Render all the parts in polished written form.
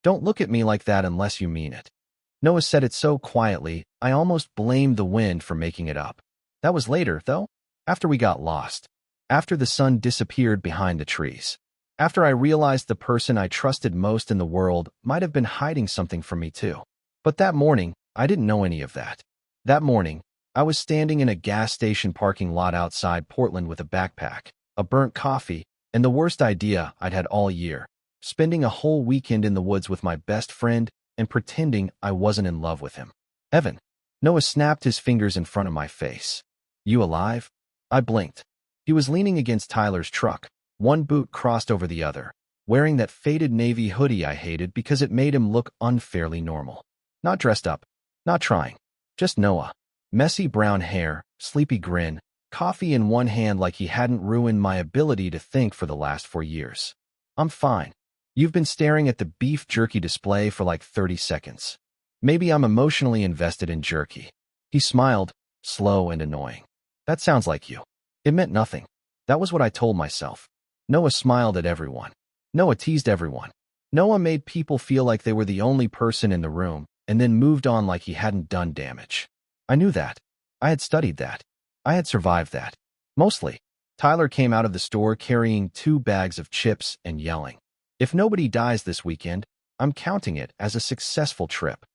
Don't look at me like that unless you mean it. Noah said it so quietly, I almost blamed the wind for making it up. That was later, though, after we got lost. After the sun disappeared behind the trees. After I realized the person I trusted most in the world might have been hiding something from me too. But that morning, I didn't know any of that. That morning, I was standing in a gas station parking lot outside Portland with a backpack, a burnt coffee, and the worst idea I'd had all year, spending a whole weekend in the woods with my best friend and pretending I wasn't in love with him. Evan. Noah snapped his fingers in front of my face. You alive? I blinked. He was leaning against Tyler's truck, one boot crossed over the other, wearing that faded navy hoodie I hated because it made him look unfairly normal. Not dressed up, not trying, just Noah. Messy brown hair, sleepy grin, coffee in one hand like he hadn't ruined my ability to think for the last 4 years. I'm fine. You've been staring at the beef jerky display for like 30 seconds. Maybe I'm emotionally invested in jerky. He smiled, slow and annoying. That sounds like you. It meant nothing. That was what I told myself. Noah smiled at everyone. Noah teased everyone. Noah made people feel like they were the only person in the room and then moved on like he hadn't done damage. I knew that. I had studied that. I had survived that. Mostly. Tyler came out of the store carrying 2 bags of chips and yelling, "If nobody dies this weekend, I'm counting it as a successful trip."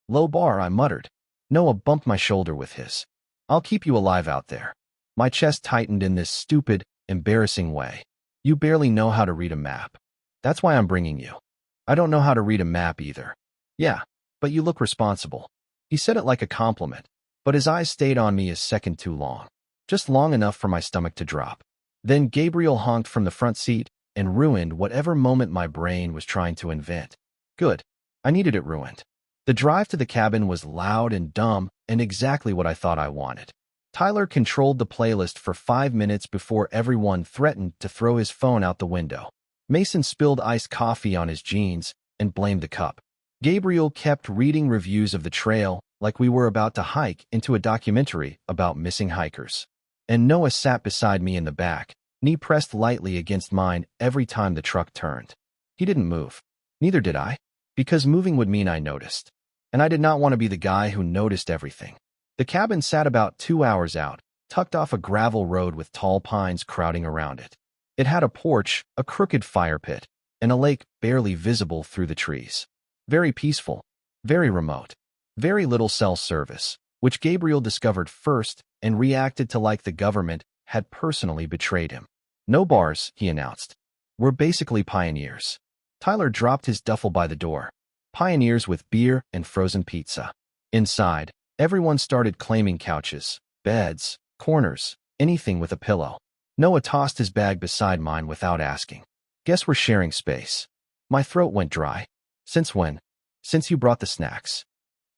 Low bar, I muttered. Noah bumped my shoulder with his. I'll keep you alive out there. My chest tightened in this stupid, embarrassing way. You barely know how to read a map. That's why I'm bringing you. I don't know how to read a map either. Yeah, but you look responsible. He said it like a compliment, but his eyes stayed on me a second too long. Just long enough for my stomach to drop. Then Gabriel honked from the front seat and ruined whatever moment my brain was trying to invent. Good. I needed it ruined. The drive to the cabin was loud and dumb and exactly what I thought I wanted. Tyler controlled the playlist for 5 minutes before everyone threatened to throw his phone out the window. Mason spilled iced coffee on his jeans and blamed the cup. Gabriel kept reading reviews of the trail like we were about to hike into a documentary about missing hikers. And Noah sat beside me in the back, knee pressed lightly against mine every time the truck turned. He didn't move. Neither did I, because moving would mean I noticed. And I did not want to be the guy who noticed everything. The cabin sat about 2 hours out, tucked off a gravel road with tall pines crowding around it. It had a porch, a crooked fire pit, and a lake barely visible through the trees. Very peaceful, very remote, very little cell service, which Gabriel discovered first and reacted to like the government had personally betrayed him. No bars, he announced. We're basically pioneers. Tyler dropped his duffel by the door. Pioneers with beer and frozen pizza. Inside, everyone started claiming couches, beds, corners, anything with a pillow. Noah tossed his bag beside mine without asking. Guess we're sharing space. My throat went dry. Since when? Since you brought the snacks.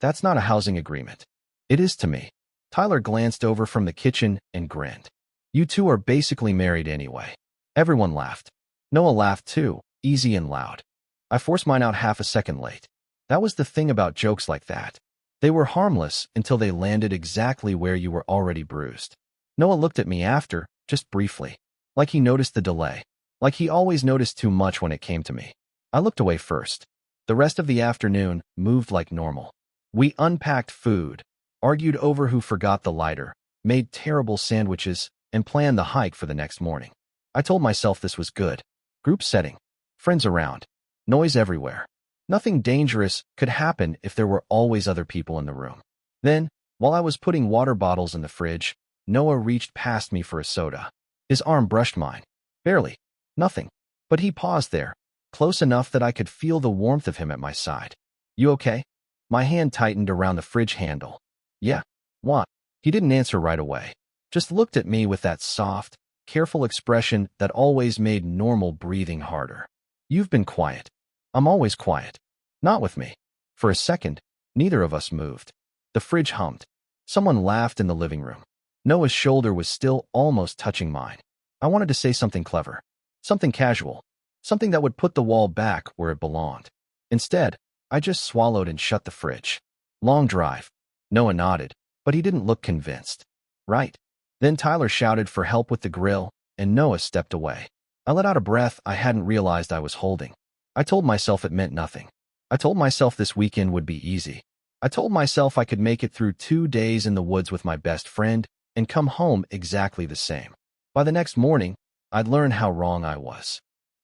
That's not a housing agreement. It is to me. Tyler glanced over from the kitchen and grinned. You two are basically married anyway. Everyone laughed. Noah laughed too, easy and loud. I forced mine out half a second late. That was the thing about jokes like that. They were harmless until they landed exactly where you were already bruised. Noah looked at me after, just briefly. Like he noticed the delay. Like he always noticed too much when it came to me. I looked away first. The rest of the afternoon moved like normal. We unpacked food, argued over who forgot the lighter, made terrible sandwiches, and planned the hike for the next morning. I told myself this was good. Group setting. Friends around. Noise everywhere. Nothing dangerous could happen if there were always other people in the room. Then, while I was putting water bottles in the fridge, Noah reached past me for a soda. His arm brushed mine. Barely. Nothing. But he paused there, close enough that I could feel the warmth of him at my side. You okay? My hand tightened around the fridge handle. Yeah. What? He didn't answer right away. Just looked at me with that soft, careful expression that always made normal breathing harder. You've been quiet. I'm always quiet. Not with me. For a second, neither of us moved. The fridge hummed. Someone laughed in the living room. Noah's shoulder was still almost touching mine. I wanted to say something clever. Something casual. Something that would put the wall back where it belonged. Instead, I just swallowed and shut the fridge. Long drive. Noah nodded, but he didn't look convinced. Right. Then Tyler shouted for help with the grill, and Noah stepped away. I let out a breath I hadn't realized I was holding. I told myself it meant nothing. I told myself this weekend would be easy. I told myself I could make it through 2 days in the woods with my best friend and come home exactly the same. By the next morning, I'd learned how wrong I was.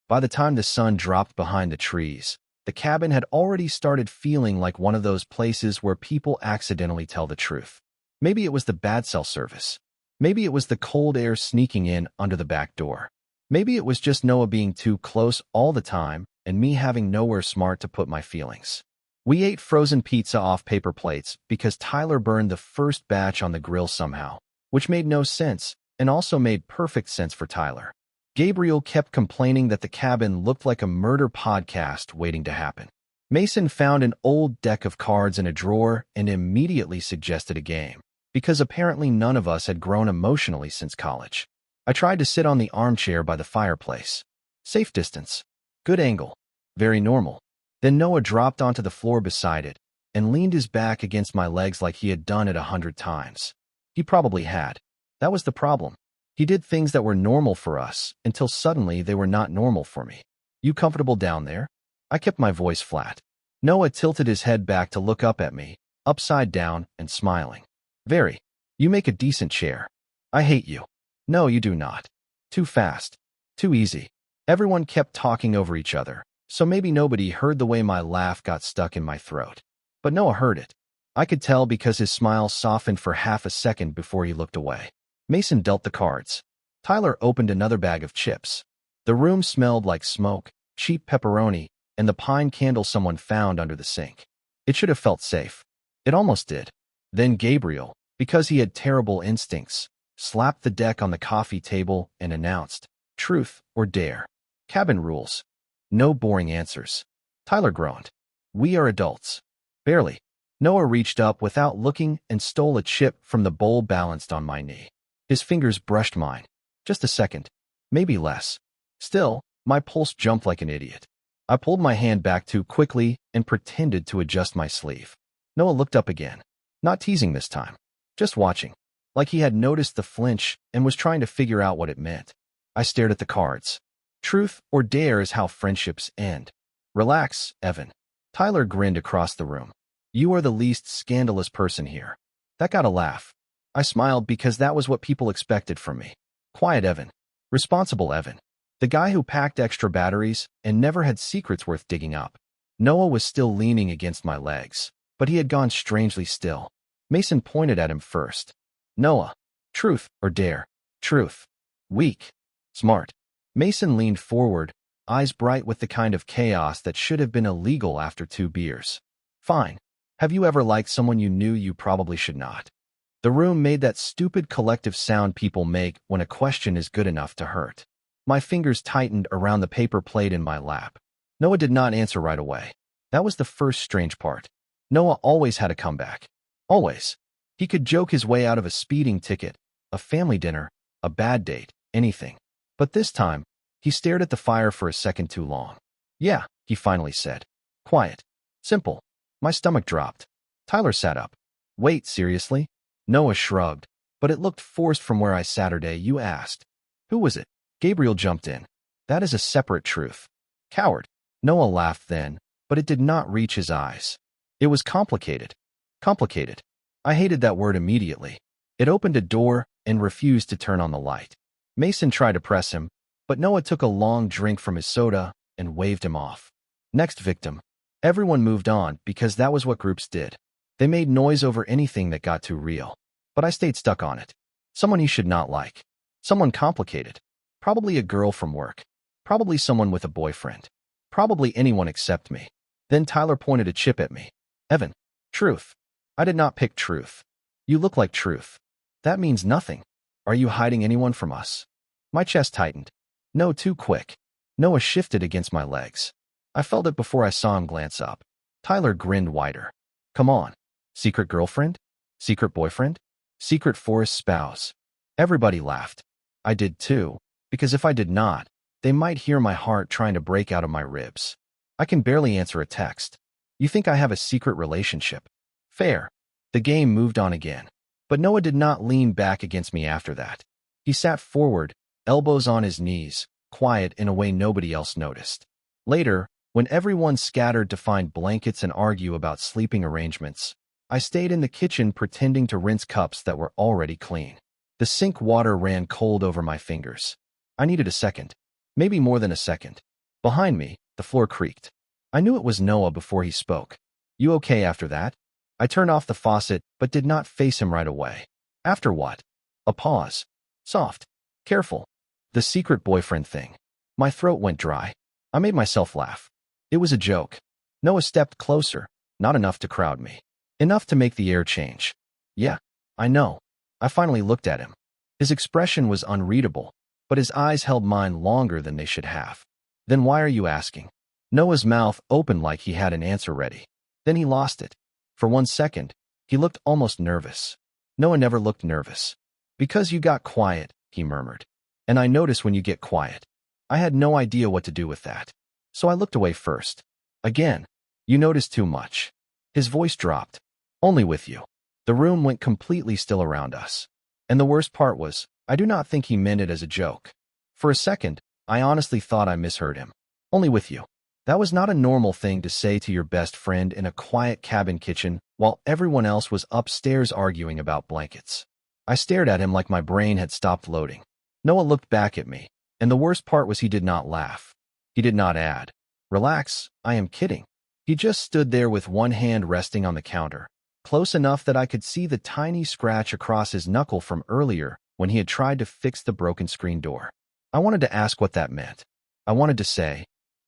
By the time the sun dropped behind the trees, the cabin had already started feeling like one of those places where people accidentally tell the truth. Maybe it was the bad cell service. Maybe it was the cold air sneaking in under the back door. Maybe it was just Noah being too close all the time and me having nowhere smart to put my feelings. We ate frozen pizza off paper plates because Tyler burned the first batch on the grill somehow, which made no sense and also made perfect sense for Tyler. Gabriel kept complaining that the cabin looked like a murder podcast waiting to happen. Mason found an old deck of cards in a drawer and immediately suggested a game, because apparently none of us had grown emotionally since college. I tried to sit on the armchair by the fireplace. Safe distance. Good angle. Very normal. Then Noah dropped onto the floor beside it and leaned his back against my legs like he had done it 100 times. He probably had. That was the problem. He did things that were normal for us until suddenly they were not normal for me. You comfortable down there? I kept my voice flat. Noah tilted his head back to look up at me, upside down and smiling. Very. You make a decent chair. I hate you. No, you do not. Too fast. Too easy. Everyone kept talking over each other, so maybe nobody heard the way my laugh got stuck in my throat. But Noah heard it. I could tell because his smile softened for half a second before he looked away. Mason dealt the cards. Tyler opened another bag of chips. The room smelled like smoke, cheap pepperoni, and the pine candle someone found under the sink. It should have felt safe. It almost did. Then Gabriel, because he had terrible instincts, slapped the deck on the coffee table and announced, "Truth or dare. Cabin rules. No boring answers." Tyler groaned. "We are adults." Barely. Noah reached up without looking and stole a chip from the bowl balanced on my knee. His fingers brushed mine. Just a second. Maybe less. Still, my pulse jumped like an idiot. I pulled my hand back too quickly and pretended to adjust my sleeve. Noah looked up again. Not teasing this time. Just watching. Like he had noticed the flinch and was trying to figure out what it meant. I stared at the cards. Truth or dare is how friendships end. Relax, Evan. Tyler grinned across the room. You are the least scandalous person here. That got a laugh. I smiled because that was what people expected from me. Quiet Evan. Responsible Evan. The guy who packed extra batteries and never had secrets worth digging up. Noah was still leaning against my legs, but he had gone strangely still. Mason pointed at him first. Noah. Truth or dare? Truth. Weak. Smart. Mason leaned forward, eyes bright with the kind of chaos that should have been illegal after 2 beers. Fine. Have you ever liked someone you knew you probably should not? The room made that stupid collective sound people make when a question is good enough to hurt. My fingers tightened around the paper plate in my lap. Noah did not answer right away. That was the first strange part. Noah always had a comeback. Always. He could joke his way out of a speeding ticket, a family dinner, a bad date, anything. But this time, he stared at the fire for a second too long. Yeah, he finally said. Quiet. Simple. My stomach dropped. Tyler sat up. Wait, seriously? Noah shrugged, but it looked forced from where I Saturday. You asked. Who was it? Gabriel jumped in. That is a separate truth. Coward. Noah laughed then, but it did not reach his eyes. It was complicated. Complicated. I hated that word immediately. It opened a door and refused to turn on the light. Mason tried to press him, but Noah took a long drink from his soda and waved him off. Next victim. Everyone moved on because that was what groups did. They made noise over anything that got too real. But I stayed stuck on it. Someone he should not like. Someone complicated. Probably a girl from work. Probably someone with a boyfriend. Probably anyone except me. Then Tyler pointed a chip at me. Evan. Truth. I did not pick truth. You look like truth. That means nothing. Are you hiding anyone from us? My chest tightened. No, too quick. Noah shifted against my legs. I felt it before I saw him glance up. Tyler grinned wider. Come on. Secret girlfriend? Secret boyfriend? Secret forest spouse? Everybody laughed. I did too, because if I did not, they might hear my heart trying to break out of my ribs. I can barely answer a text. You think I have a secret relationship? Fair. The game moved on again. But Noah did not lean back against me after that. He sat forward, elbows on his knees, quiet in a way nobody else noticed. Later, When everyone scattered to find blankets and argue about sleeping arrangements, I stayed in the kitchen pretending to rinse cups that were already clean. The sink water ran cold over my fingers. I needed a second, maybe more than a second. Behind me, the floor creaked. I knew it was Noah before he spoke. "You okay after that?" I turned off the faucet but did not face him right away. "After what?" A pause. Soft. Careful. The secret boyfriend thing. My throat went dry. I made myself laugh. It was a joke. Noah stepped closer, not enough to crowd me. Enough to make the air change. "Yeah, I know." I finally looked at him. His expression was unreadable, but his eyes held mine longer than they should have. "Then why are you asking?" Noah's mouth opened like he had an answer ready. Then he lost it. For 1 second, he looked almost nervous. Noah never looked nervous. "Because you got quiet," he murmured. "And I notice when you get quiet." I had no idea what to do with that. So I looked away first. "Again, you notice too much." His voice dropped. "Only with you." The room went completely still around us. And the worst part was, I do not think he meant it as a joke. For a second, I honestly thought I misheard him. "Only with you." That was not a normal thing to say to your best friend in a quiet cabin kitchen while everyone else was upstairs arguing about blankets. I stared at him like my brain had stopped loading. Noah looked back at me, and the worst part was he did not laugh. He did not add, "Relax, I am kidding." He just stood there with one hand resting on the counter, close enough that I could see the tiny scratch across his knuckle from earlier when he had tried to fix the broken screen door. I wanted to ask what that meant. I wanted to say,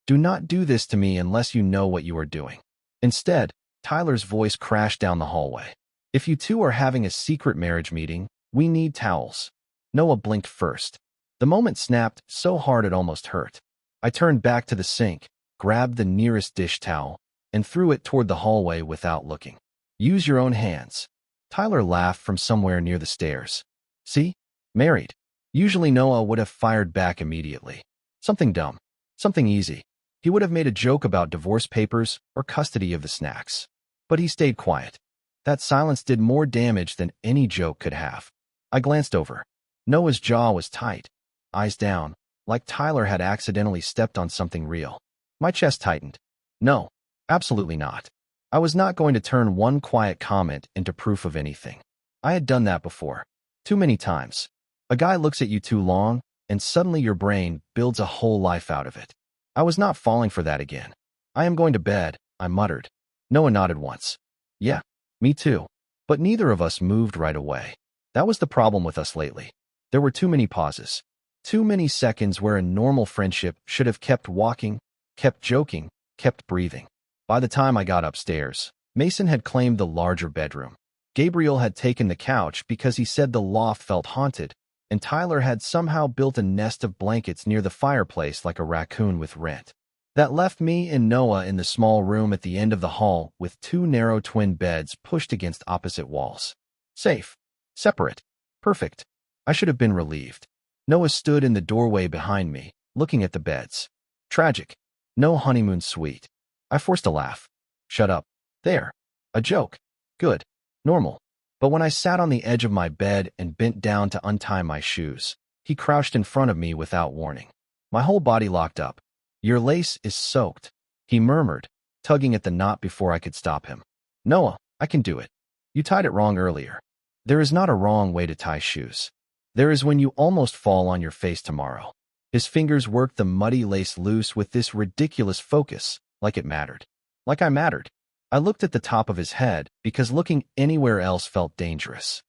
"Do not do this to me unless you know what you are doing." Instead, Tyler's voice crashed down the hallway. "If you two are having a secret marriage meeting, we need towels." Noah blinked first. The moment snapped so hard it almost hurt. I turned back to the sink, grabbed the nearest dish towel, and threw it toward the hallway without looking. "Use your own hands." Tyler laughed from somewhere near the stairs. "See? Married." Usually Noah would have fired back immediately. Something dumb. Something easy. He would have made a joke about divorce papers or custody of the snacks. But he stayed quiet. That silence did more damage than any joke could have. I glanced over. Noah's jaw was tight, eyes down, like Tyler had accidentally stepped on something real. My chest tightened. No, absolutely not. I was not going to turn one quiet comment into proof of anything. I had done that before. Too many times. A guy looks at you too long, and suddenly your brain builds a whole life out of it. I was not falling for that again. "I am going to bed," I muttered. Noah nodded once. "Yeah, me too." But neither of us moved right away. That was the problem with us lately. There were too many pauses. Too many seconds where a normal friendship should have kept walking, kept joking, kept breathing. By the time I got upstairs, Mason had claimed the larger bedroom. Gabriel had taken the couch because he said the loft felt haunted, and Tyler had somehow built a nest of blankets near the fireplace like a raccoon with rent. That left me and Noah in the small room at the end of the hall with two narrow twin beds pushed against opposite walls. Safe. Separate. Perfect. I should have been relieved. Noah stood in the doorway behind me, looking at the beds. Tragic. No honeymoon suite. I forced a laugh. "Shut up." "There. A joke." "Good. Normal." But when I sat on the edge of my bed and bent down to untie my shoes, he crouched in front of me without warning. My whole body locked up. "Your lace is soaked," he murmured, tugging at the knot before I could stop him. "Noah, I can do it. You tied it wrong earlier." There is not a wrong way to tie shoes. There is when you almost fall on your face tomorrow. His fingers worked the muddy lace loose with this ridiculous focus, like it mattered. Like I mattered. I looked at the top of his head because looking anywhere else felt dangerous.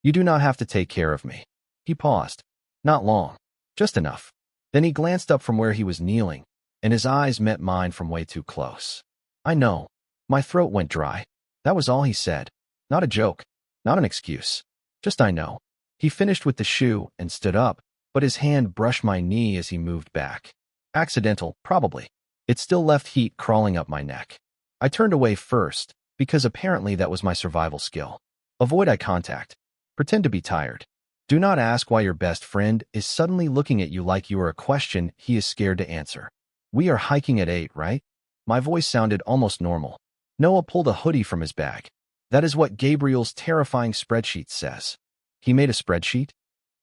"You do not have to take care of me." He paused. Not long. Just enough. Then he glanced up from where he was kneeling, and his eyes met mine from way too close. "I know." My throat went dry. That was all he said. Not a joke. Not an excuse. Just "I know." He finished with the shoe and stood up, but his hand brushed my knee as he moved back. Accidental, probably. It still left heat crawling up my neck. I turned away first, because apparently that was my survival skill. Avoid eye contact. Pretend to be tired. Do not ask why your best friend is suddenly looking at you like you are a question he is scared to answer. "We are hiking at 8, right?" My voice sounded almost normal. Noah pulled a hoodie from his bag. That is what Gabriel's terrifying spreadsheet says. He made a spreadsheet?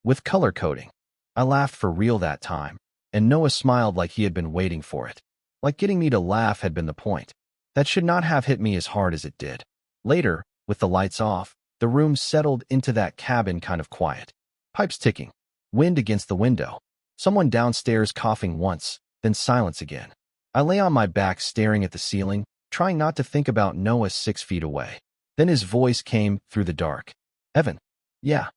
With color coding. I laughed for real that time, and Noah smiled like he had been waiting for it. Like getting me to laugh had been the point. That should not have hit me as hard as it did. Later, with the lights off, the room settled into that cabin kind of quiet. Pipes ticking, wind against the window, someone downstairs coughing once, then silence again. I lay on my back staring at the ceiling, trying not to think about Noah 6 feet away. Then his voice came through the dark. Evan. Yeah.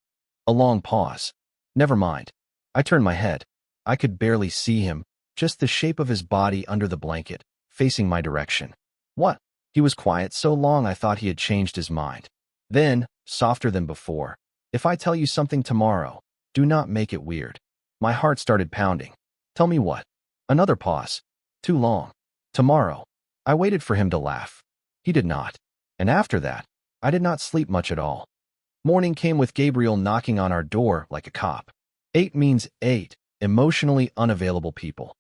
A long pause. Never mind. I turned my head. I could barely see him, just the shape of his body under the blanket, facing my direction. What? He was quiet so long I thought he had changed his mind. Then, softer than before, if I tell you something tomorrow, do not make it weird. My heart started pounding. Tell me what? Another pause. Too long. Tomorrow. I waited for him to laugh. He did not. And after that, I did not sleep much at all. Morning came with Gabriel knocking on our door like a cop. 8 means 8, emotionally unavailable people.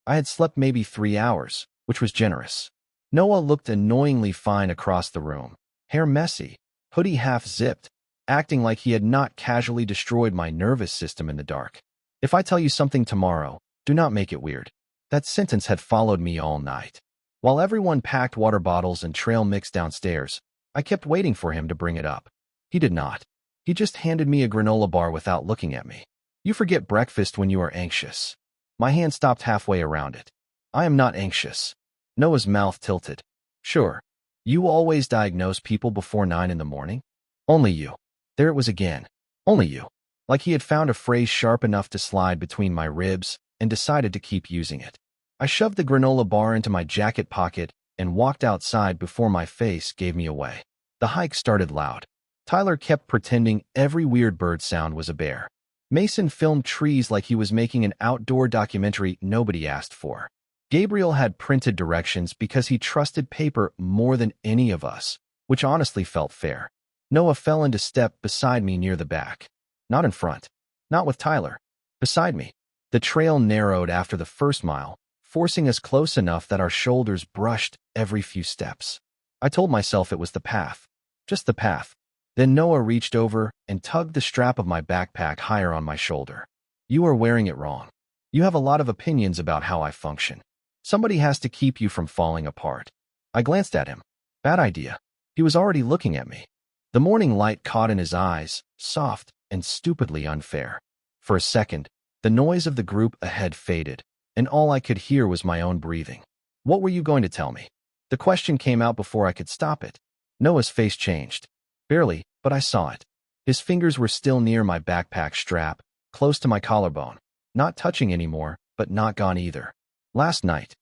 I had slept maybe 3 hours, which was generous. Noah looked annoyingly fine across the room, hair messy, hoodie half-zipped, acting like he had not casually destroyed my nervous system in the dark. If I tell you something tomorrow, do not make it weird. That sentence had followed me all night. While everyone packed water bottles and trail mix downstairs, I kept waiting for him to bring it up. He did not. He just handed me a granola bar without looking at me. You forget breakfast when you are anxious. My hand stopped halfway around it. I am not anxious. Noah's mouth tilted. Sure. You always diagnose people before 9 in the morning? Only you. There it was again. Only you. Like he had found a phrase sharp enough to slide between my ribs and decided to keep using it. I shoved the granola bar into my jacket pocket and walked outside before my face gave me away. The hike started loud. Tyler kept pretending every weird bird sound was a bear. Mason filmed trees like he was making an outdoor documentary nobody asked for. Gabriel had printed directions because he trusted paper more than any of us, which honestly felt fair. Noah fell into step beside me near the back. Not in front. Not with Tyler. Beside me. The trail narrowed after the first mile, forcing us close enough that our shoulders brushed every few steps. I told myself it was the path. Just the path. Then Noah reached over and tugged the strap of my backpack higher on my shoulder. You are wearing it wrong. You have a lot of opinions about how I function. Somebody has to keep you from falling apart. I glanced at him. Bad idea. He was already looking at me. The morning light caught in his eyes, soft and stupidly unfair. For a second, the noise of the group ahead faded, and all I could hear was my own breathing. What were you going to tell me? The question came out before I could stop it. Noah's face changed. Barely, but I saw it. His fingers were still near my backpack strap, close to my collarbone. Not touching anymore, but not gone either. Last night.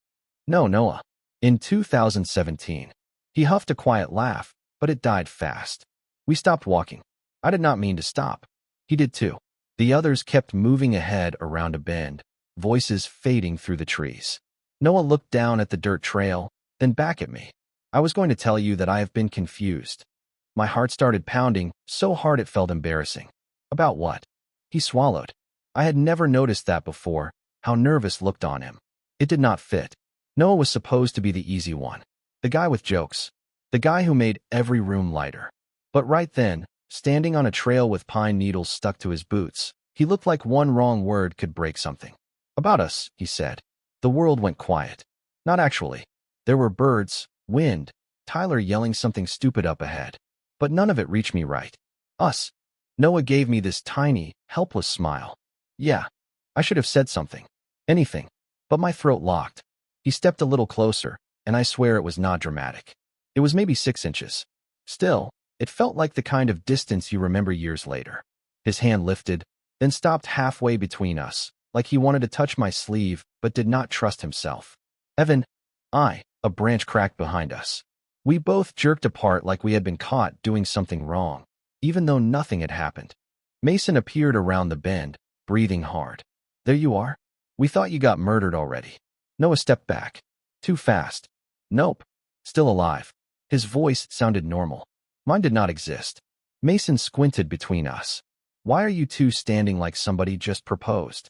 No, Noah. In 2017. He huffed a quiet laugh, but it died fast. We stopped walking. I did not mean to stop. He did too. The others kept moving ahead around a bend, voices fading through the trees. Noah looked down at the dirt trail, then back at me. I was going to tell you that I have been confused. My heart started pounding so hard it felt embarrassing. About what? He swallowed. I had never noticed that before, how nervous looked on him. It did not fit. Noah was supposed to be the easy one. The guy with jokes. The guy who made every room lighter. But right then, standing on a trail with pine needles stuck to his boots, he looked like one wrong word could break something. About us, he said. The world went quiet. Not actually. There were birds, wind, Tyler yelling something stupid up ahead. But none of it reached me right. Us. Noah gave me this tiny, helpless smile. Yeah. I should have said something. Anything. But my throat locked. He stepped a little closer, and I swear it was not dramatic. It was maybe 6 inches. Still, it felt like the kind of distance you remember years later. His hand lifted, then stopped halfway between us, like he wanted to touch my sleeve but did not trust himself. Evan. A branch cracked behind us. We both jerked apart like we had been caught doing something wrong, even though nothing had happened. Mason appeared around the bend, breathing hard. There you are? We thought you got murdered already. Noah stepped back. Too fast. Nope. Still alive. His voice sounded normal. Mine did not exist. Mason squinted between us. Why are you two standing like somebody just proposed?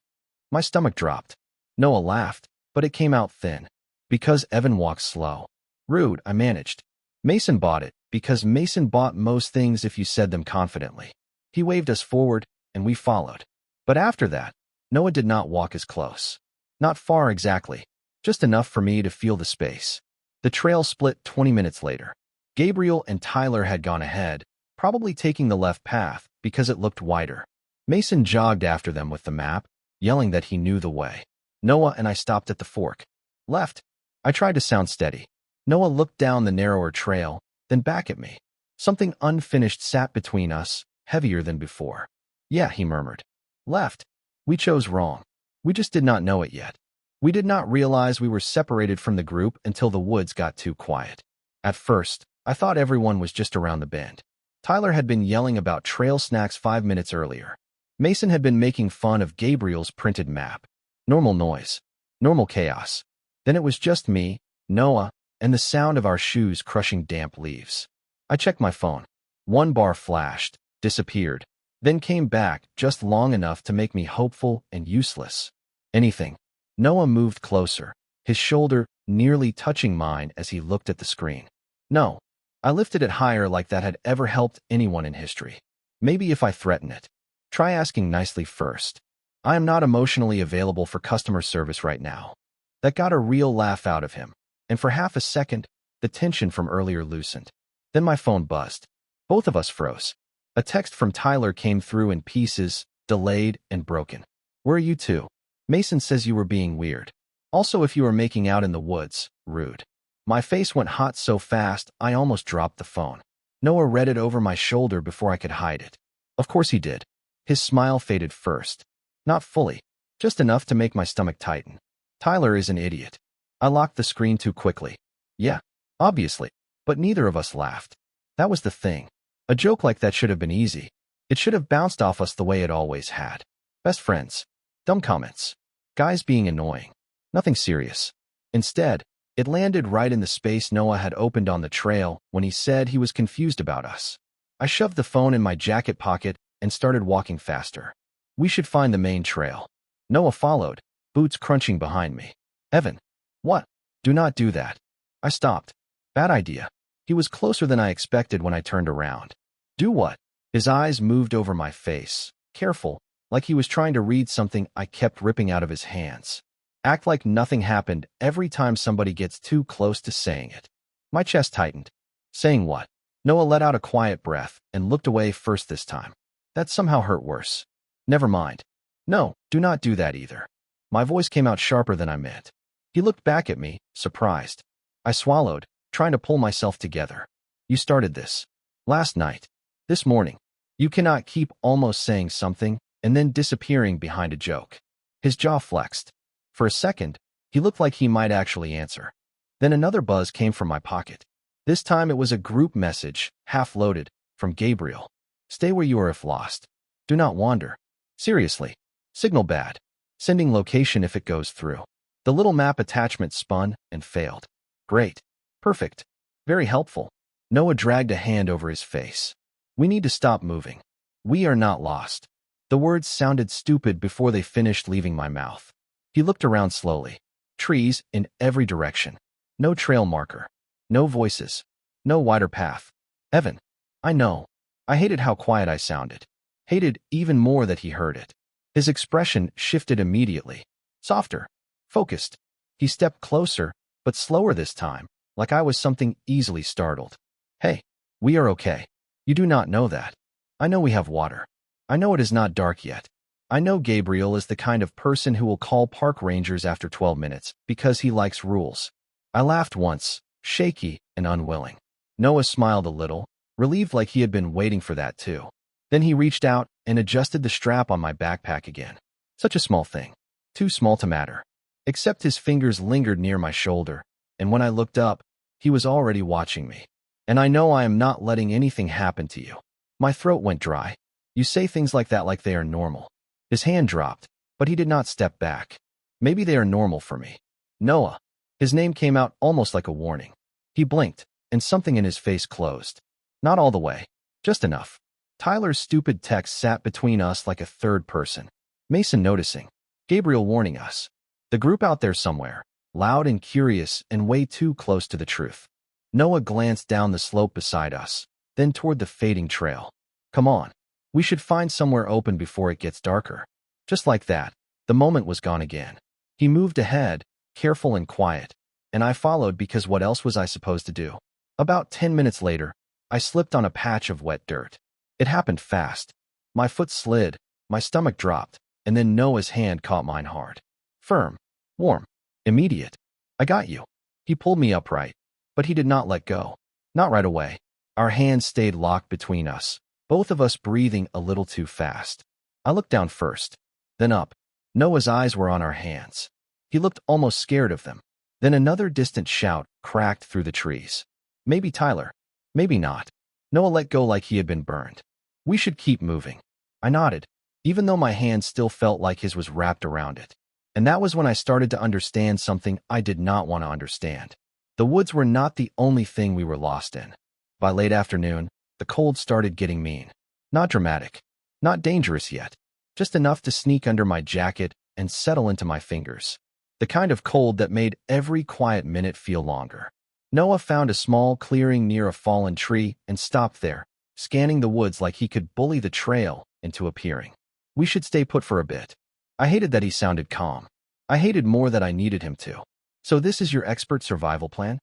My stomach dropped. Noah laughed, but it came out thin. Because Evan walks slow. Rude, I managed. Mason bought it, because Mason bought most things if you said them confidently. He waved us forward, and we followed. But after that, Noah did not walk as close. Not far exactly. just enough for me to feel the space. The trail split 20 minutes later. Gabriel and Tyler had gone ahead, probably taking the left path because it looked wider. Mason jogged after them with the map, yelling that he knew the way. Noah and I stopped at the fork. Left. I tried to sound steady. Noah looked down the narrower trail, then back at me. Something unfinished sat between us, heavier than before. Yeah, he murmured. Left. We chose wrong. We just did not know it yet. We did not realize we were separated from the group until the woods got too quiet. At first, I thought everyone was just around the bend. Tyler had been yelling about trail snacks 5 minutes earlier. Mason had been making fun of Gabriel's printed map. Normal noise. Normal chaos. Then it was just me, Noah, and the sound of our shoes crushing damp leaves. I checked my phone. 1 bar flashed, disappeared, then came back just long enough to make me hopeful and useless. Anything. Noah moved closer, his shoulder nearly touching mine as he looked at the screen. No. I lifted it higher like that had ever helped anyone in history. Maybe if I threaten it. Try asking nicely first. I am not emotionally available for customer service right now. That got a real laugh out of him, and for half a second, the tension from earlier loosened. Then my phone buzzed. Both of us froze. A text from Tyler came through in pieces, delayed and broken. Where are you two? Mason says you were being weird. Also, if you were making out in the woods, rude. My face went hot so fast, I almost dropped the phone. Noah read it over my shoulder before I could hide it. Of course he did. His smile faded first. Not fully. Just enough to make my stomach tighten. Tyler is an idiot. I locked the screen too quickly. Yeah, obviously. But neither of us laughed. That was the thing. A joke like that should have been easy. It should have bounced off us the way it always had. Best friends. Dumb comments. Guys being annoying. Nothing serious. Instead, it landed right in the space Noah had opened on the trail when he said he was confused about us. I shoved the phone in my jacket pocket and started walking faster. We should find the main trail. Noah followed, boots crunching behind me. Evan. What? Do not do that. I stopped. Bad idea. He was closer than I expected when I turned around. Do what? His eyes moved over my face, careful, like he was trying to read something I kept ripping out of his hands. Act like nothing happened every time somebody gets too close to saying it. My chest tightened. Saying what? Noah let out a quiet breath and looked away first this time. That somehow hurt worse. Never mind. No, do not do that either. My voice came out sharper than I meant. He looked back at me, surprised. I swallowed, trying to pull myself together. You started this. Last night. This morning. You cannot keep almost saying something and then disappearing behind a joke. His jaw flexed. For a second, he looked like he might actually answer. Then another buzz came from my pocket. This time it was a group message, half-loaded, from Gabriel. Stay where you are if lost. Do not wander. Seriously. Signal bad. Sending location if it goes through. The little map attachment spun and failed. Great. Perfect. Very helpful. Noah dragged a hand over his face. We need to stop moving. We are not lost. The words sounded stupid before they finished leaving my mouth. He looked around slowly. Trees in every direction. No trail marker. No voices. No wider path. Evan. I know. I hated how quiet I sounded. Hated even more that he heard it. His expression shifted immediately. Softer. Focused. He stepped closer, but slower this time, like I was something easily startled. Hey, we are okay. You do not know that. I know we have water. I know it is not dark yet. I know Gabriel is the kind of person who will call park rangers after 12 minutes because he likes rules. I laughed once, shaky and unwilling. Noah smiled a little, relieved like he had been waiting for that too. Then he reached out and adjusted the strap on my backpack again. Such a small thing. Too small to matter. Except his fingers lingered near my shoulder, and when I looked up, he was already watching me. And I know I am not letting anything happen to you. My throat went dry. You say things like that like they are normal. His hand dropped, but he did not step back. Maybe they are normal for me. Noah. His name came out almost like a warning. He blinked, and something in his face closed. Not all the way. Just enough. Tyler's stupid text sat between us like a third person. Mason noticing. Gabriel warning us. The group out there somewhere, loud and curious and way too close to the truth. Noah glanced down the slope beside us, then toward the fading trail. Come on. We should find somewhere open before it gets darker. Just like that, the moment was gone again. He moved ahead, careful and quiet, and I followed because what else was I supposed to do? About 10 minutes later, I slipped on a patch of wet dirt. It happened fast. My foot slid, my stomach dropped, and then Noah's hand caught mine hard. Firm, warm, immediate. I got you. He pulled me upright, but he did not let go. Not right away. Our hands stayed locked between us, both of us breathing a little too fast. I looked down first, then up. Noah's eyes were on our hands. He looked almost scared of them. Then another distant shout cracked through the trees. Maybe Tyler. Maybe not. Noah let go like he had been burned. We should keep moving. I nodded, even though my hand still felt like his was wrapped around it. And that was when I started to understand something I did not want to understand. The woods were not the only thing we were lost in. By late afternoon, the cold started getting mean. Not dramatic. Not dangerous yet. Just enough to sneak under my jacket and settle into my fingers. The kind of cold that made every quiet minute feel longer. Noah found a small clearing near a fallen tree and stopped there, scanning the woods like he could bully the trail into appearing. We should stay put for a bit. I hated that he sounded calm. I hated more that I needed him to. So this is your expert survival plan?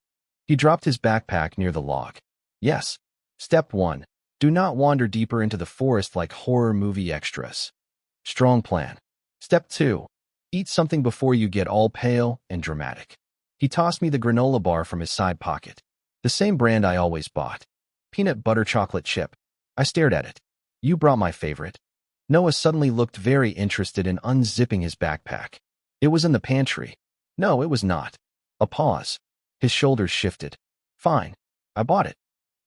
He dropped his backpack near the log. Yes. Step 1. Do not wander deeper into the forest like horror movie extras. Strong plan. Step 2. Eat something before you get all pale and dramatic. He tossed me the granola bar from his side pocket. The same brand I always bought. Peanut butter chocolate chip. I stared at it. You brought my favorite. Noah suddenly looked very interested in unzipping his backpack. It was in the pantry. No, it was not. A pause. His shoulders shifted. Fine. I bought it.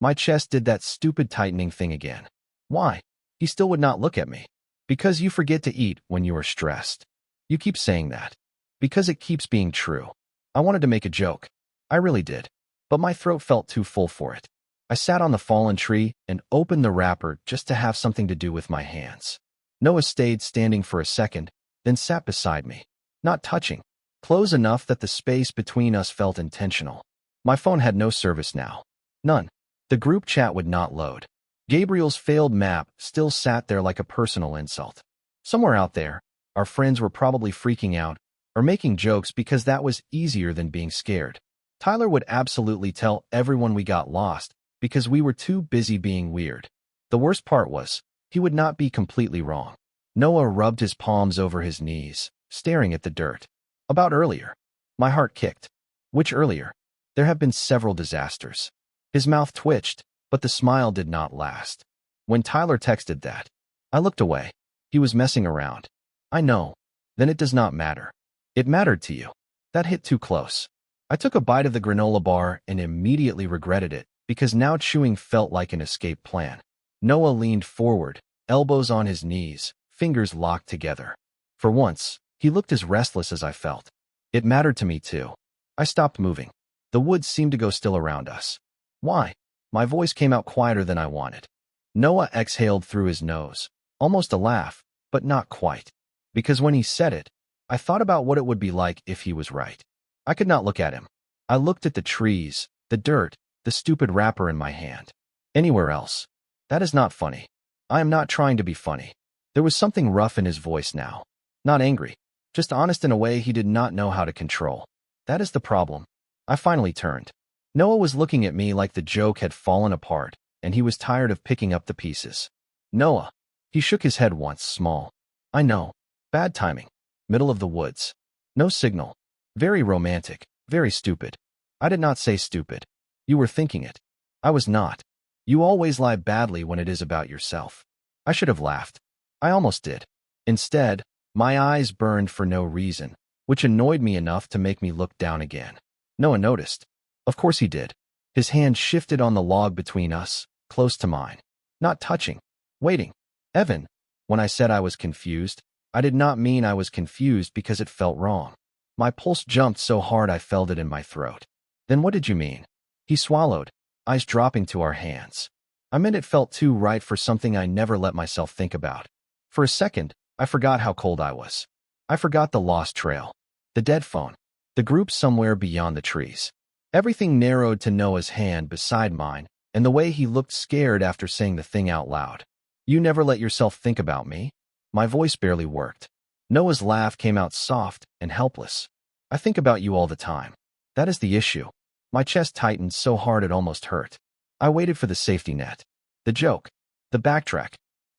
My chest did that stupid tightening thing again. Why? He still would not look at me. Because you forget to eat when you are stressed. You keep saying that. Because it keeps being true. I wanted to make a joke. I really did. But my throat felt too full for it. I sat on the fallen tree and opened the wrapper just to have something to do with my hands. Noah stayed standing for a second, then sat beside me. Not touching. Close enough that the space between us felt intentional. My phone had no service now. None. The group chat would not load. Gabriel's failed map still sat there like a personal insult. Somewhere out there, our friends were probably freaking out or making jokes because that was easier than being scared. Tyler would absolutely tell everyone we got lost because we were too busy being weird. The worst part was, he would not be completely wrong. Noah rubbed his palms over his knees, staring at the dirt. About earlier. My heart kicked. Which earlier? There have been several disasters. His mouth twitched, but the smile did not last. When Tyler texted that, I looked away. He was messing around. I know. Then it does not matter. It mattered to you. That hit too close. I took a bite of the granola bar and immediately regretted it because now chewing felt like an escape plan. Noah leaned forward, elbows on his knees, fingers locked together. For once, he looked as restless as I felt. It mattered to me too. I stopped moving. The woods seemed to go still around us. Why? My voice came out quieter than I wanted. Noah exhaled through his nose, almost a laugh, but not quite. Because when he said it, I thought about what it would be like if he was right. I could not look at him. I looked at the trees, the dirt, the stupid wrapper in my hand. Anywhere else. That is not funny. I am not trying to be funny. There was something rough in his voice now. Not angry. Just honest in a way he did not know how to control. That is the problem. I finally turned. Noah was looking at me like the joke had fallen apart, and he was tired of picking up the pieces. Noah. He shook his head once, small. I know. Bad timing. Middle of the woods. No signal. Very romantic. Very stupid. I did not say stupid. You were thinking it. I was not. You always lie badly when it is about yourself. I should have laughed. I almost did. Instead, my eyes burned for no reason, which annoyed me enough to make me look down again. Noah noticed. Of course he did. His hand shifted on the log between us, close to mine. Not touching. Waiting. Evan. When I said I was confused, I did not mean I was confused because it felt wrong. My pulse jumped so hard I felt it in my throat. Then what did you mean? He swallowed, eyes dropping to our hands. I meant it felt too right for something I never let myself think about. For a second, I forgot how cold I was. I forgot the lost trail, the dead phone, the group somewhere beyond the trees. Everything narrowed to Noah's hand beside mine and the way he looked scared after saying the thing out loud. You never let yourself think about me? My voice barely worked. Noah's laugh came out soft and helpless. I I think about you all the time. That is the issue. My chest tightened so hard it almost hurt. I waited for the safety net. The joke. The backtrack.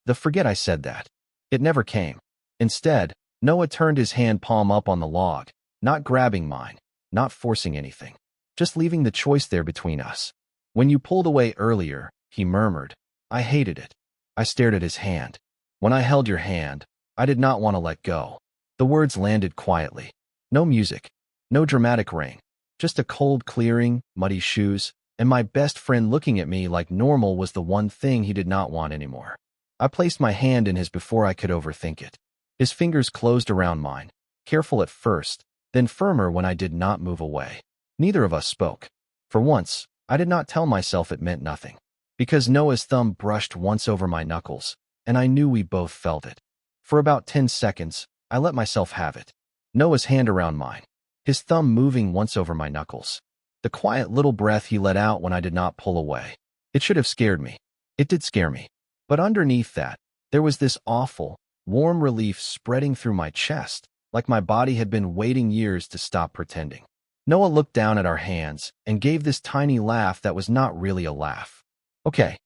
The forget I said that. It never came. Instead, Noah turned his hand palm up on the log, not grabbing mine, not forcing anything, just leaving the choice there between us. When you pulled away earlier, he murmured. I hated it. I stared at his hand. When I held your hand, I did not want to let go. The words landed quietly. No music, no dramatic ring, just a cold clearing, muddy shoes, and my best friend looking at me like normal was the one thing he did not want anymore. I placed my hand in his before I could overthink it. His fingers closed around mine, careful at first, then firmer when I did not move away. Neither of us spoke. For once, I did not tell myself it meant nothing, because Noah's thumb brushed once over my knuckles, and I knew we both felt it. For about 10 seconds, I let myself have it. Noah's hand around mine, his thumb moving once over my knuckles. The quiet little breath he let out when I did not pull away. It should have scared me. It did scare me. But underneath that, there was this awful, warm relief spreading through my chest, like my body had been waiting years to stop pretending. Noah looked down at our hands and gave this tiny laugh that was not really a laugh. Okay.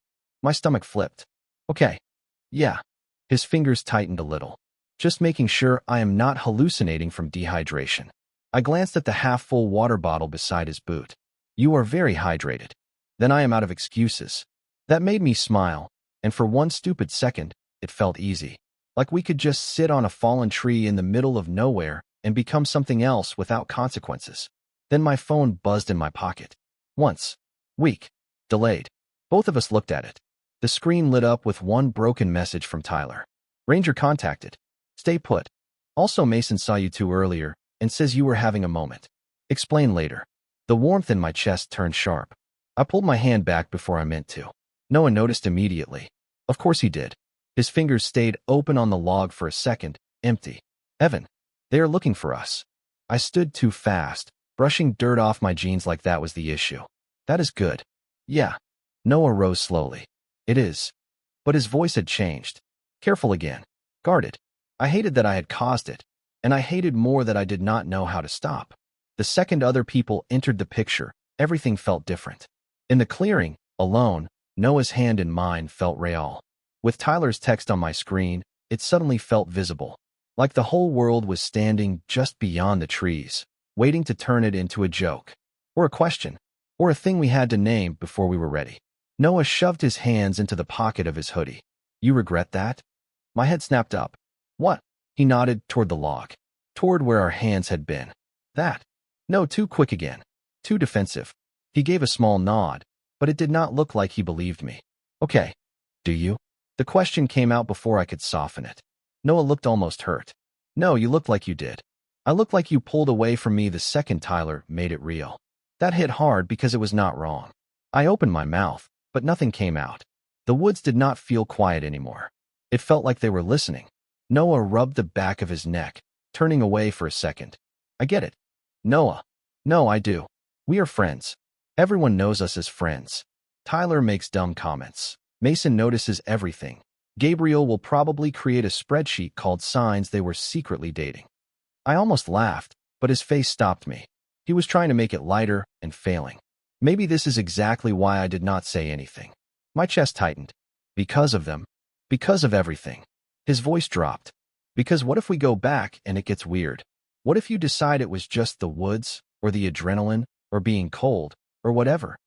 My stomach flipped. Okay. Yeah. His fingers tightened a little, just making sure I am not hallucinating from dehydration. I glanced at the half-full water bottle beside his boot. You are very hydrated. Then I am out of excuses. That made me smile, and for one stupid second, it felt easy. Like we could just sit on a fallen tree in the middle of nowhere and become something else without consequences. Then my phone buzzed in my pocket. Once. Weak. Delayed. Both of us looked at it. The screen lit up with one broken message from Tyler. Ranger contacted. Stay put. Also, Mason saw you two earlier and says you were having a moment. Explain later. The warmth in my chest turned sharp. I pulled my hand back before I meant to. Noah noticed immediately. Of course he did. His fingers stayed open on the log for a second, empty. Evan, they are looking for us. I stood too fast, brushing dirt off my jeans like that was the issue. That is good. Yeah. Noah rose slowly. It is. But his voice had changed. Careful again. Guarded. I hated that I had caused it, and I hated more that I did not know how to stop. The second other people entered the picture, everything felt different. In the clearing, alone, Noah's hand in mine felt real. With Tyler's text on my screen, it suddenly felt visible. Like the whole world was standing just beyond the trees, waiting to turn it into a joke. Or a question. Or a thing we had to name before we were ready. Noah shoved his hands into the pocket of his hoodie. You regret that? My head snapped up. What? He nodded toward the log. Toward where our hands had been. That. No, too quick again. Too defensive. He gave a small nod, but it did not look like he believed me. Okay. Do you? The question came out before I could soften it. Noah looked almost hurt. No, you looked like you did. I looked like you pulled away from me the second Tyler made it real. That hit hard because it was not wrong. I opened my mouth, but nothing came out. The woods did not feel quiet anymore. It felt like they were listening. Noah rubbed the back of his neck, turning away for a second. I get it. Noah. No, I do. We are friends. Everyone knows us as friends. Tyler makes dumb comments. Mason notices everything. Gabriel will probably create a spreadsheet called signs they were secretly dating. I almost laughed, but his face stopped me. He was trying to make it lighter and failing. Maybe this is exactly why I did not say anything. My chest tightened. Because of them. Because of everything. His voice dropped. Because what if we go back and it gets weird? What if you decide it was just the woods, or the adrenaline, or being cold, or whatever?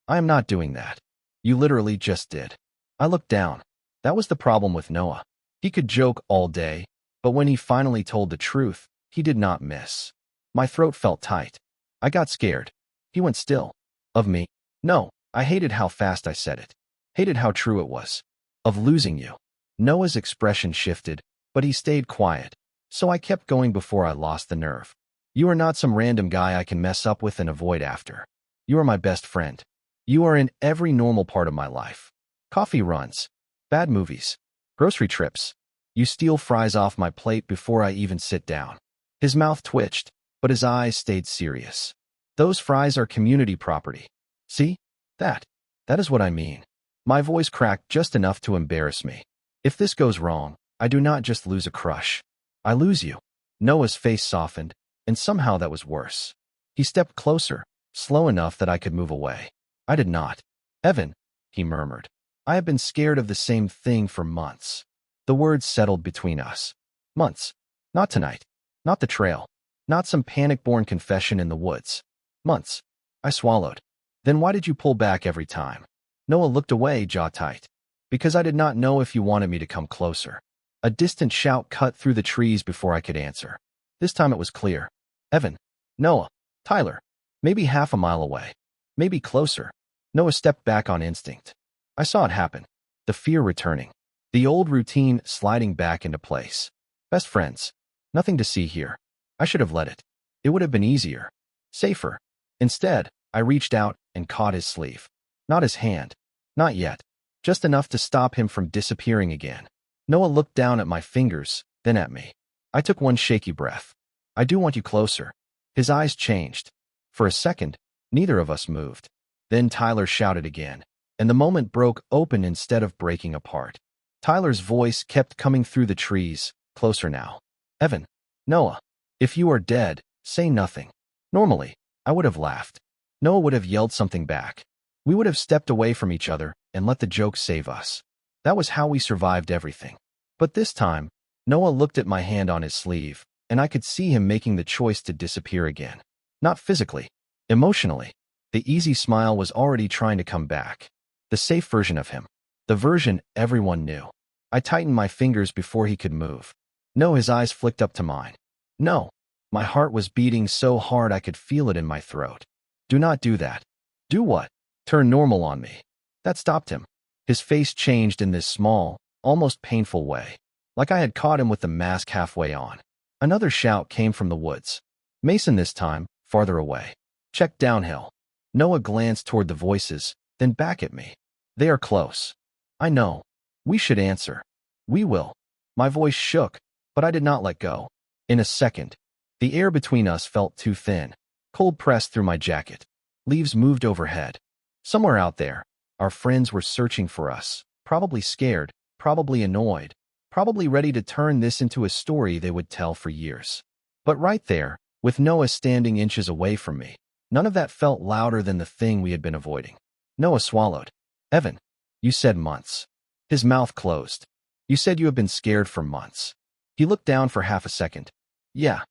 I am not doing that. You literally just did. I looked down. That was the problem with Noah. He could joke all day, but when he finally told the truth, he did not miss. My throat felt tight. I got scared. He went still. Of me? No, I hated how fast I said it. Hated how true it was. Of losing you. Noah's expression shifted, but he stayed quiet, so I kept going before I lost the nerve. You are not some random guy I can mess up with and avoid after. You are my best friend. You are in every normal part of my life. Coffee runs. Bad movies. Grocery trips. You steal fries off my plate before I even sit down. His mouth twitched, but his eyes stayed serious. Those fries are community property. See? That is what I mean. My voice cracked just enough to embarrass me. If this goes wrong, I do not just lose a crush. I lose you. Noah's face softened, and somehow that was worse. He stepped closer, slow enough that I could move away. I did not. Evan, he murmured. I have been scared of the same thing for months. The words settled between us. Months. Not tonight. Not the trail. Not some panic-born confession in the woods. Months. I swallowed. Then why did you pull back every time? Noah looked away, jaw tight. Because I did not know if you wanted me to come closer. A distant shout cut through the trees before I could answer. This time it was clear. Evan. Noah. Tyler. Maybe half a mile away. Maybe closer. Noah stepped back on instinct. I saw it happen. The fear returning. The old routine sliding back into place. Best friends. Nothing to see here. I should have let it. It would have been easier. Safer. Instead, I reached out and caught his sleeve. Not his hand. Not yet. Just enough to stop him from disappearing again. Noah looked down at my fingers, then at me. I took one shaky breath. I do want you closer. His eyes changed. For a second, neither of us moved. Then Tyler shouted again, and the moment broke open instead of breaking apart. Tyler's voice kept coming through the trees, closer now. Evan. Noah. If you are dead, say nothing. Normally, I would have laughed. Noah would have yelled something back. We would have stepped away from each other and let the joke save us. That was how we survived everything. But this time, Noah looked at my hand on his sleeve, and I could see him making the choice to disappear again. Not physically. Emotionally. The easy smile was already trying to come back. The safe version of him. The version everyone knew. I tightened my fingers before he could move. No, his eyes flicked up to mine. No. My heart was beating so hard I could feel it in my throat. Do not do that. Do what? Turn normal on me. That stopped him. His face changed in this small, almost painful way. Like I had caught him with the mask halfway on. Another shout came from the woods. Mason this time, farther away. Check downhill. Noah glanced toward the voices, then back at me. They are close. I know. We should answer. We will. My voice shook, but I did not let go. In a second, the air between us felt too thin. Cold pressed through my jacket. Leaves moved overhead. Somewhere out there, our friends were searching for us, probably scared, probably annoyed, probably ready to turn this into a story they would tell for years. But right there, with Noah standing inches away from me, none of that felt louder than the thing we had been avoiding. Noah swallowed. Evan, you said months. His mouth closed. You said you have been scared for months. He looked down for half a second. Yeah.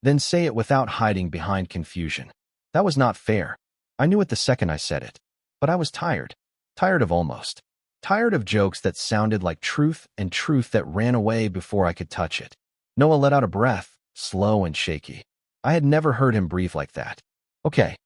Then say it without hiding behind confusion. That was not fair. I knew it the second I said it. But I was tired. Tired of almost. Tired of jokes that sounded like truth and truth that ran away before I could touch it. Noah let out a breath, slow and shaky. I had never heard him breathe like that. Okay.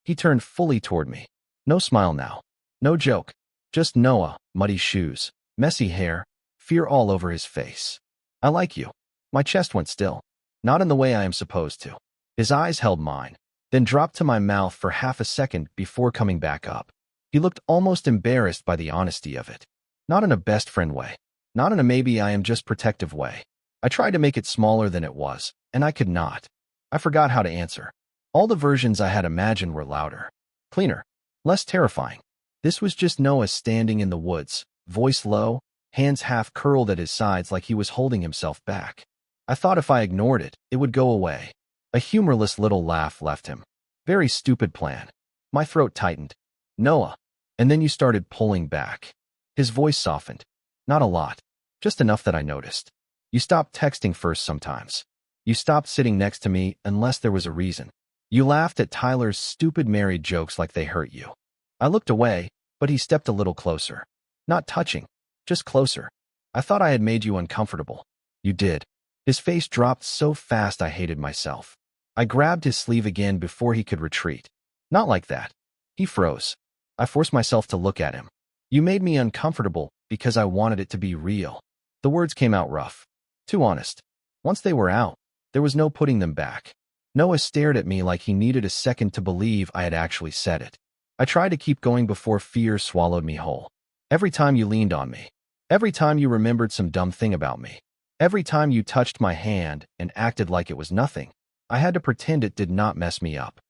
He turned fully toward me. No smile now. No joke. Just Noah, muddy shoes, messy hair, fear all over his face. I like you. My chest went still. Not in the way I am supposed to. His eyes held mine, then dropped to my mouth for half a second before coming back up. He looked almost embarrassed by the honesty of it. Not in a best friend way. Not in a maybe I am just protective way. I tried to make it smaller than it was, and I could not. I forgot how to answer. All the versions I had imagined were louder, cleaner, less terrifying. This was just Noah standing in the woods, voice low, hands half curled at his sides like he was holding himself back. I thought if I ignored it, it would go away. A humorless little laugh left him. Very stupid plan. My throat tightened. Noah. And then you started pulling back. His voice softened. Not a lot. Just enough that I noticed. You stopped texting first sometimes. You stopped sitting next to me unless there was a reason. You laughed at Tyler's stupid married jokes like they hurt you. I looked away, but he stepped a little closer. Not touching. Just closer. I thought I had made you uncomfortable. You did. His face dropped so fast I hated myself. I grabbed his sleeve again before he could retreat. Not like that. He froze. I forced myself to look at him. You made me uncomfortable because I wanted it to be real. The words came out rough. Too honest. Once they were out, there was no putting them back. Noah stared at me like he needed a second to believe I had actually said it. I tried to keep going before fear swallowed me whole. Every time you leaned on me. Every time you remembered some dumb thing about me. Every time you touched my hand and acted like it was nothing, I had to pretend it did not mess me up.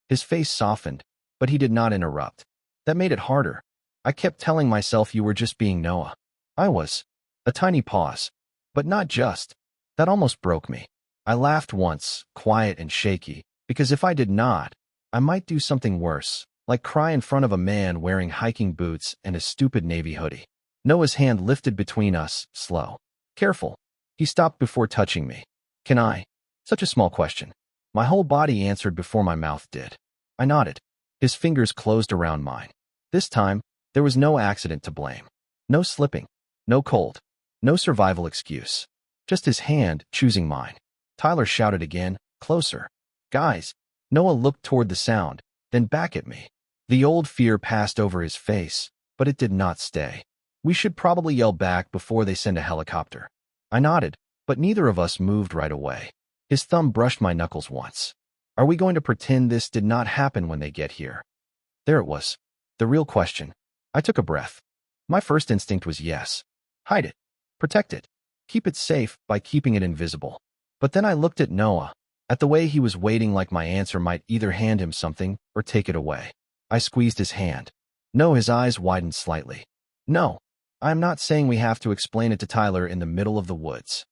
His face softened, but he did not interrupt. That made it harder. I kept telling myself you were just being Noah. I was. A tiny pause. But not just. That almost broke me. I laughed once, quiet and shaky, because if I did not, I might do something worse, like cry in front of a man wearing hiking boots and a stupid navy hoodie. Noah's hand lifted between us, slow. Careful. He stopped before touching me. Can I? Such a small question. My whole body answered before my mouth did. I nodded. His fingers closed around mine. This time, there was no accident to blame. No slipping. No cold. No survival excuse. Just his hand choosing mine. Tyler shouted again, closer. Guys. Noah looked toward the sound, then back at me. The old fear passed over his face, but it did not stay. We should probably yell back before they send a helicopter. I nodded, but neither of us moved right away. His thumb brushed my knuckles once. Are we going to pretend this did not happen when they get here? There it was. The real question. I took a breath. My first instinct was yes. Hide it. Protect it. Keep it safe by keeping it invisible. But then I looked at Noah, at the way he was waiting like my answer might either hand him something or take it away. I squeezed his hand. No, his eyes widened slightly. No, I am not saying we have to explain it to Tyler in the middle of the woods.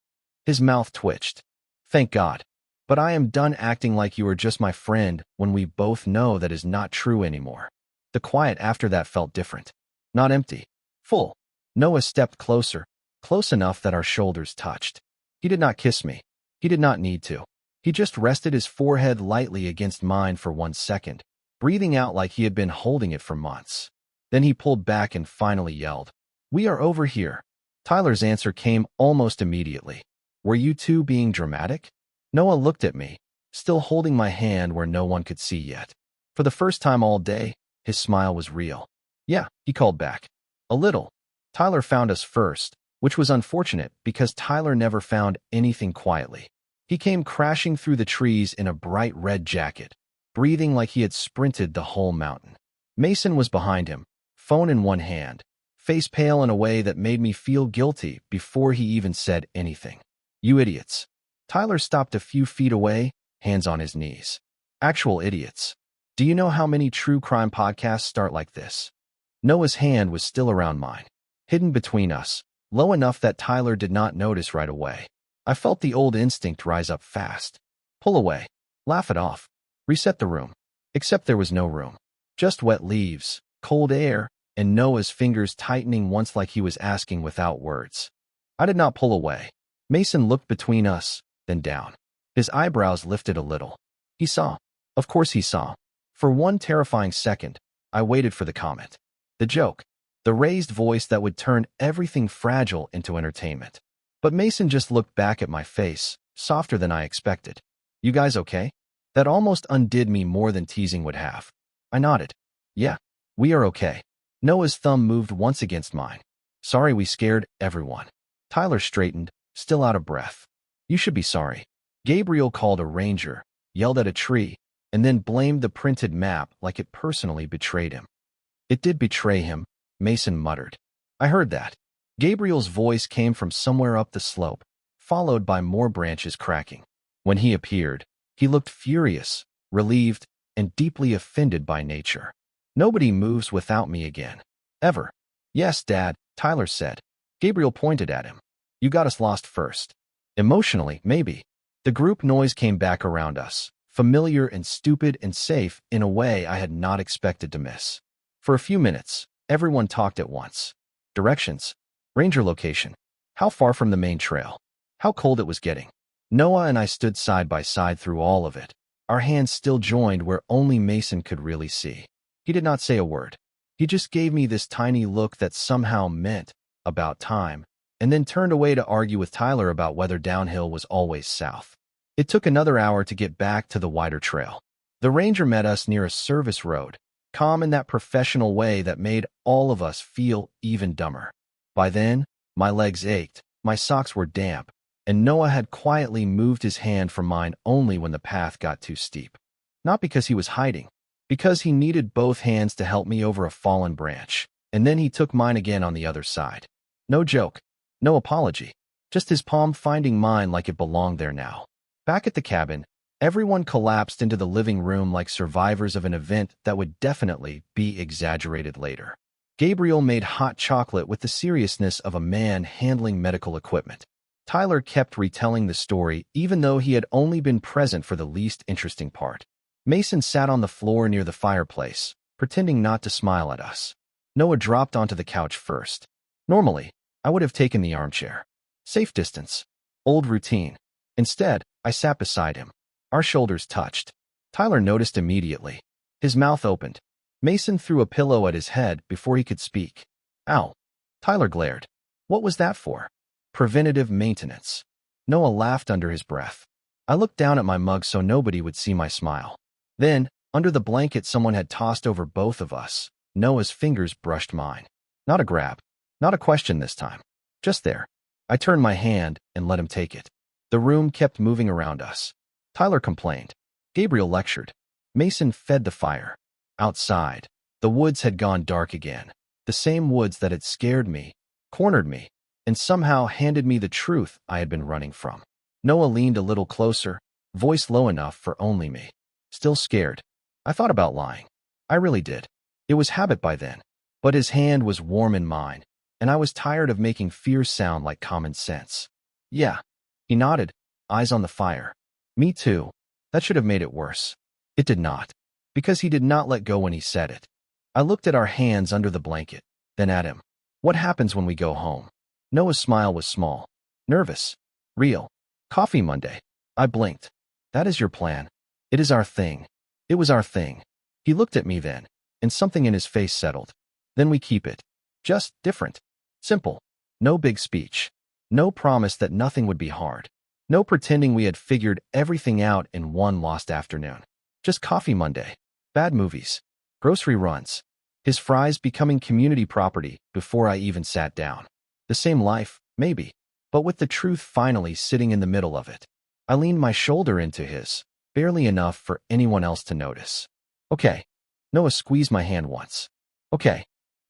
His mouth twitched. Thank God. But I am done acting like you are just my friend when we both know that is not true anymore. The quiet after that felt different. Not empty. Full. Noah stepped closer, close enough that our shoulders touched. He did not kiss me. He did not need to. He just rested his forehead lightly against mine for 1 second, breathing out like he had been holding it for months. Then he pulled back and finally yelled, "We are over here." Tyler's answer came almost immediately. Were you two being dramatic? Noah looked at me, still holding my hand where no one could see yet. For the first time all day, his smile was real. Yeah, he called back. A little. Tyler found us first, which was unfortunate because Tyler never found anything quietly. He came crashing through the trees in a bright red jacket, breathing like he had sprinted the whole mountain. Mason was behind him, phone in one hand, face pale in a way that made me feel guilty before he even said anything. You idiots. Tyler stopped a few feet away, hands on his knees. Actual idiots. Do you know how many true crime podcasts start like this? Noah's hand was still around mine, hidden between us, low enough that Tyler did not notice right away. I felt the old instinct rise up fast. Pull away. Laugh it off. Reset the room. Except there was no room. Just wet leaves, cold air, and Noah's fingers tightening once like he was asking without words. I did not pull away. Mason looked between us, then down. His eyebrows lifted a little. He saw. Of course he saw. For one terrifying second, I waited for the comment. The joke. The raised voice that would turn everything fragile into entertainment. But Mason just looked back at my face, softer than I expected. You guys okay? That almost undid me more than teasing would have. I nodded. Yeah, we are okay. Noah's thumb moved once against mine. Sorry we scared everyone. Tyler straightened, still out of breath. You should be sorry. Gabriel called a ranger, yelled at a tree, and then blamed the printed map like it personally betrayed him. It did betray him, Mason muttered. I heard that. Gabriel's voice came from somewhere up the slope, followed by more branches cracking. When he appeared, he looked furious, relieved, and deeply offended by nature. Nobody moves without me again. Ever. Yes, Dad, Tyler said. Gabriel pointed at him. You got us lost first. Emotionally, maybe. The group noise came back around us, familiar and stupid and safe in a way I had not expected to miss. For a few minutes, everyone talked at once. Directions. Ranger location. How far from the main trail? How cold it was getting. Noah and I stood side by side through all of it, our hands still joined where only Mason could really see. He did not say a word. He just gave me this tiny look that somehow meant about time, and then turned away to argue with Tyler about whether downhill was always south. It took another hour to get back to the wider trail. The ranger met us near a service road, calm in that professional way that made all of us feel even dumber. By then, my legs ached, my socks were damp, and Noah had quietly moved his hand from mine only when the path got too steep. Not because he was hiding, because he needed both hands to help me over a fallen branch, and then he took mine again on the other side. No joke, no apology, just his palm finding mine like it belonged there now. Back at the cabin, everyone collapsed into the living room like survivors of an event that would definitely be exaggerated later. Gabriel made hot chocolate with the seriousness of a man handling medical equipment. Tyler kept retelling the story even though he had only been present for the least interesting part. Mason sat on the floor near the fireplace, pretending not to smile at us. Noah dropped onto the couch first. Normally, I would have taken the armchair. Safe distance. Old routine. Instead, I sat beside him. Our shoulders touched. Tyler noticed immediately. His mouth opened. Mason threw a pillow at his head before he could speak. Ow. Tyler glared. What was that for? Preventative maintenance. Noah laughed under his breath. I looked down at my mug so nobody would see my smile. Then, under the blanket someone had tossed over both of us, Noah's fingers brushed mine. Not a grab. Not a question this time. Just there. I turned my hand and let him take it. The room kept moving around us. Tyler complained. Gabriel lectured. Mason fed the fire. Outside, the woods had gone dark again. The same woods that had scared me, cornered me, and somehow handed me the truth I had been running from. Noah leaned a little closer, voice low enough for only me. Still scared. I thought about lying. I really did. It was habit by then. But his hand was warm in mine, and I was tired of making fear sound like common sense. Yeah. He nodded, eyes on the fire. Me too. That should have made it worse. It did not. Because he did not let go when he said it. I looked at our hands under the blanket, then at him. What happens when we go home? Noah's smile was small. Nervous. Real. Coffee Monday. I blinked. That is your plan. It is our thing. It was our thing. He looked at me then, and something in his face settled. Then we keep it. Just different. Simple. No big speech. No promise that nothing would be hard. No pretending we had figured everything out in one lost afternoon. Just Coffee Monday. Bad movies. Grocery runs. His fries becoming community property before I even sat down. The same life, maybe, but with the truth finally sitting in the middle of it. I leaned my shoulder into his, barely enough for anyone else to notice. Okay. Noah squeezed my hand once. Okay.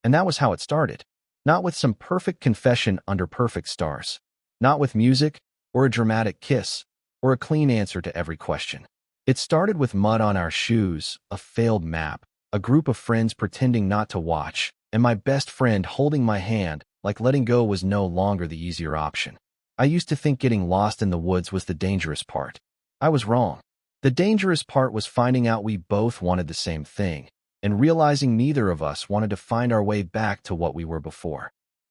And that was how it started. Not with some perfect confession under perfect stars. Not with music, or a dramatic kiss, or a clean answer to every question. It started with mud on our shoes, a failed map, a group of friends pretending not to watch, and my best friend holding my hand like letting go was no longer the easier option. I used to think getting lost in the woods was the dangerous part. I was wrong. The dangerous part was finding out we both wanted the same thing, and realizing neither of us wanted to find our way back to what we were before.